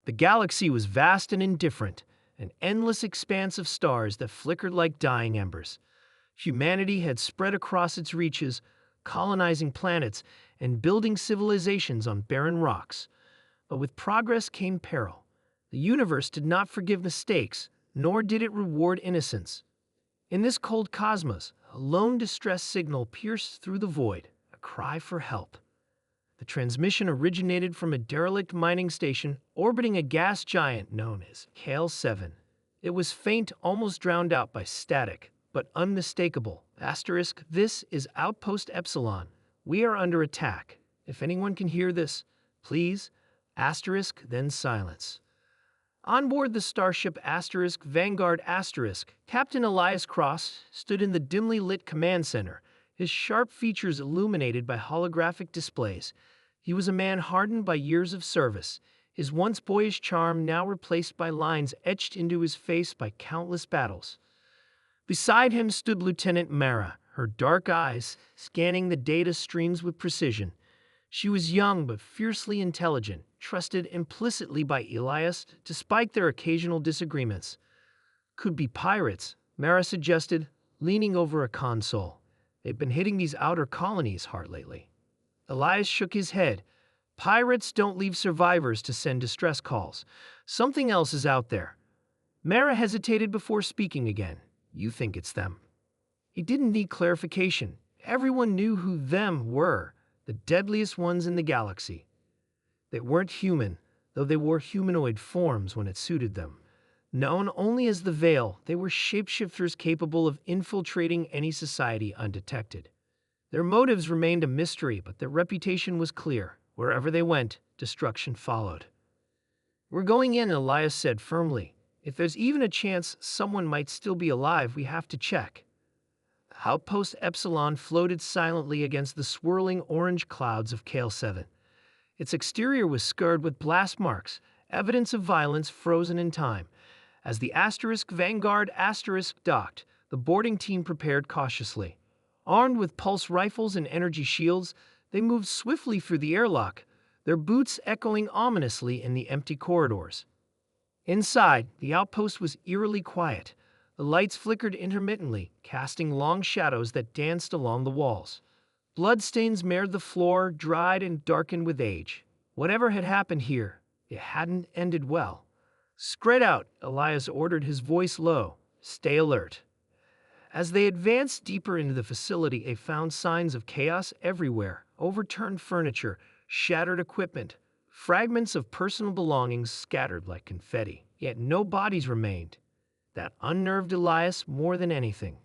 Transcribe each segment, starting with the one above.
The galaxy was vast and indifferent, an endless expanse of stars that flickered like dying embers. Humanity had spread across its reaches, colonizing planets and building civilizations on barren rocks. But with progress came peril. The universe did not forgive mistakes, nor did it reward innocence. In this cold cosmos, a lone distress signal pierced through the void, a cry for help. The transmission originated from a derelict mining station orbiting a gas giant known as Kale 7. It was faint, almost drowned out by static, but unmistakable. Asterisk, this is Outpost Epsilon. We are under attack. If anyone can hear this, please, asterisk, then silence. On board the starship asterisk Vanguard asterisk, Captain Elias Cross stood in the dimly lit command center, his sharp features illuminated by holographic displays. He was a man hardened by years of service, his once boyish charm now replaced by lines etched into his face by countless battles. Beside him stood Lieutenant Mara, her dark eyes scanning the data streams with precision. She was young but fiercely intelligent, trusted implicitly by Elias despite their occasional disagreements. Could be pirates, Mara suggested, leaning over a console. They've been hitting these outer colonies hard lately. Elias shook his head. Pirates don't leave survivors to send distress calls. Something else is out there. Mara hesitated before speaking again. You think it's them. He didn't need clarification. Everyone knew who them were, the deadliest ones in the galaxy. They weren't human, though they wore humanoid forms when it suited them. Known only as the Veil, they were shapeshifters capable of infiltrating any society undetected. Their motives remained a mystery, but their reputation was clear. Wherever they went, destruction followed. We're going in, Elias said firmly. If there's even a chance someone might still be alive, we have to check. Outpost Epsilon floated silently against the swirling orange clouds of Kale 7. Its exterior was scarred with blast marks, evidence of violence frozen in time. As the asterisk Vanguard asterisk docked, the boarding team prepared cautiously. Armed with pulse rifles and energy shields, they moved swiftly through the airlock, their boots echoing ominously in the empty corridors. Inside, the outpost was eerily quiet. The lights flickered intermittently, casting long shadows that danced along the walls. Bloodstains marred the floor, dried and darkened with age. Whatever had happened here, it hadn't ended well. Spread out, Elias ordered, his voice low. Stay alert. As they advanced deeper into the facility, they found signs of chaos everywhere. Overturned furniture, shattered equipment, fragments of personal belongings scattered like confetti. Yet no bodies remained. That unnerved Elias more than anything.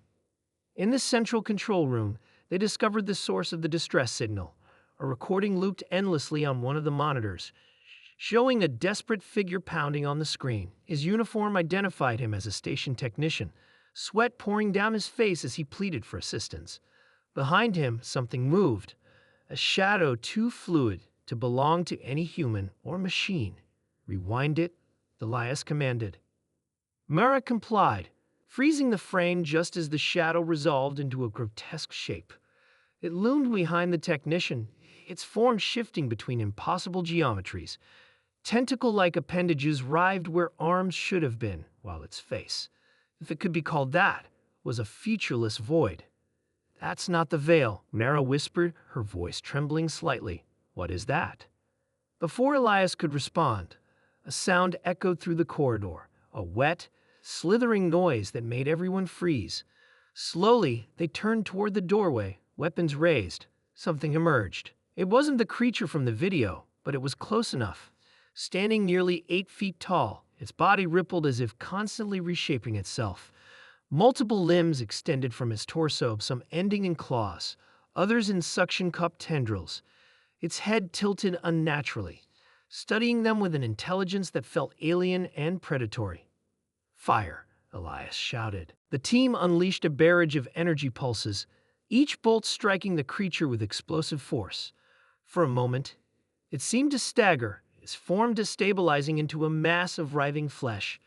In the central control room, they discovered the source of the distress signal. A recording looped endlessly on one of the monitors, showing a desperate figure pounding on the screen. His uniform identified him as a station technician, sweat pouring down his face as he pleaded for assistance. Behind him, something moved, a shadow too fluid to belong to any human or machine. Rewind it, Elias commanded. Mara complied, freezing the frame just as the shadow resolved into a grotesque shape. It loomed behind the technician, its form shifting between impossible geometries. Tentacle-like appendages writhed where arms should have been, while its face, if it could be called that, was a featureless void. That's not the Veil, Mara whispered, her voice trembling slightly. What is that? Before Elias could respond, a sound echoed through the corridor, a wet, slithering noise that made everyone freeze. Slowly, they turned toward the doorway, weapons raised. Something emerged. It wasn't the creature from the video, but it was close enough. Standing nearly 8 feet tall, its body rippled as if constantly reshaping itself. Multiple limbs extended from its torso, some ending in claws, others in suction cup tendrils. Its head tilted unnaturally, studying them with an intelligence that felt alien and predatory. Fire, Elias shouted. The team unleashed a barrage of energy pulses, each bolt striking the creature with explosive force. For a moment, it seemed to stagger, its form destabilizing into a mass of writhing flesh.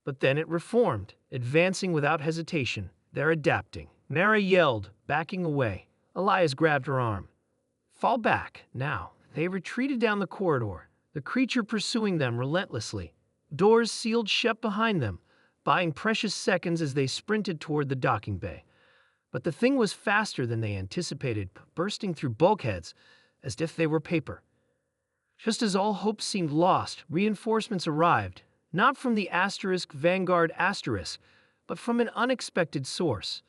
But then it reformed, advancing without hesitation. They're adapting. Mara yelled, backing away. Elias grabbed her arm. Fall back, now. They retreated down the corridor, the creature pursuing them relentlessly. Doors sealed shut behind them, buying precious seconds as they sprinted toward the docking bay. But the thing was faster than they anticipated, bursting through bulkheads as if they were paper. Just as all hope seemed lost, reinforcements arrived, not from the Vanguard Asterisk, but from an unexpected source.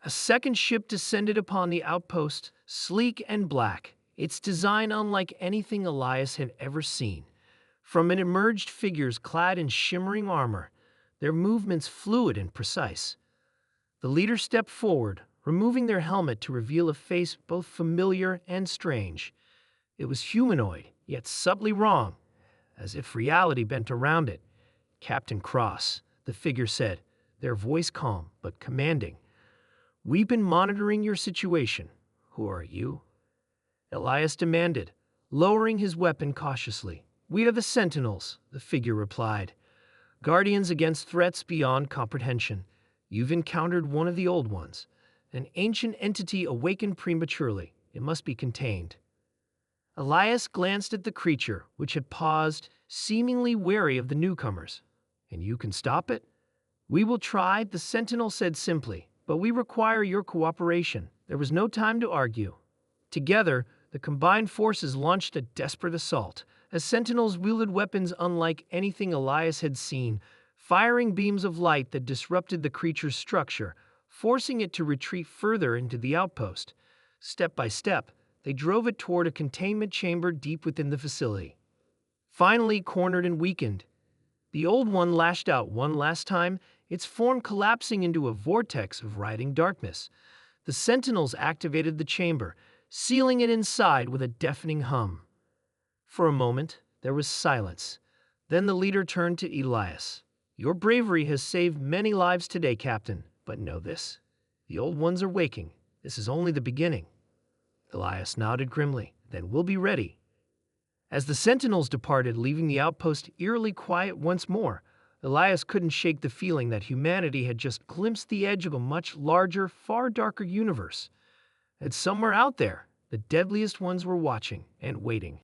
A second ship descended upon the outpost, sleek and black, its design unlike anything Elias had ever seen. From it emerged figures clad in shimmering armor, their movements fluid and precise. The leader stepped forward, removing their helmet to reveal a face both familiar and strange. It was humanoid, yet subtly wrong, as if reality bent around it. "Captain Cross," the figure said, their voice calm but commanding. "We've been monitoring your situation. Who are you?" Elias demanded, lowering his weapon cautiously. "We are the Sentinels," the figure replied. "Guardians against threats beyond comprehension. You've encountered one of the old ones, an ancient entity awakened prematurely. It must be contained." Elias glanced at the creature, which had paused, seemingly wary of the newcomers. "And you can stop it?" "We will try," the Sentinel said simply, "but we require your cooperation." There was no time to argue. Together, the combined forces launched a desperate assault, as Sentinels wielded weapons unlike anything Elias had seen, firing beams of light that disrupted the creature's structure, forcing it to retreat further into the outpost. Step by step, they drove it toward a containment chamber deep within the facility. Finally cornered and weakened, the old one lashed out one last time, its form collapsing into a vortex of writhing darkness. The Sentinels activated the chamber, sealing it inside with a deafening hum. For a moment, there was silence. Then the leader turned to Elias. "Your bravery has saved many lives today, Captain, but know this. The old ones are waking. This is only the beginning." Elias nodded grimly. "Then we'll be ready." As the Sentinels departed, leaving the outpost eerily quiet once more, Elias couldn't shake the feeling that humanity had just glimpsed the edge of a much larger, far darker universe. And somewhere out there, the deadliest ones were watching and waiting.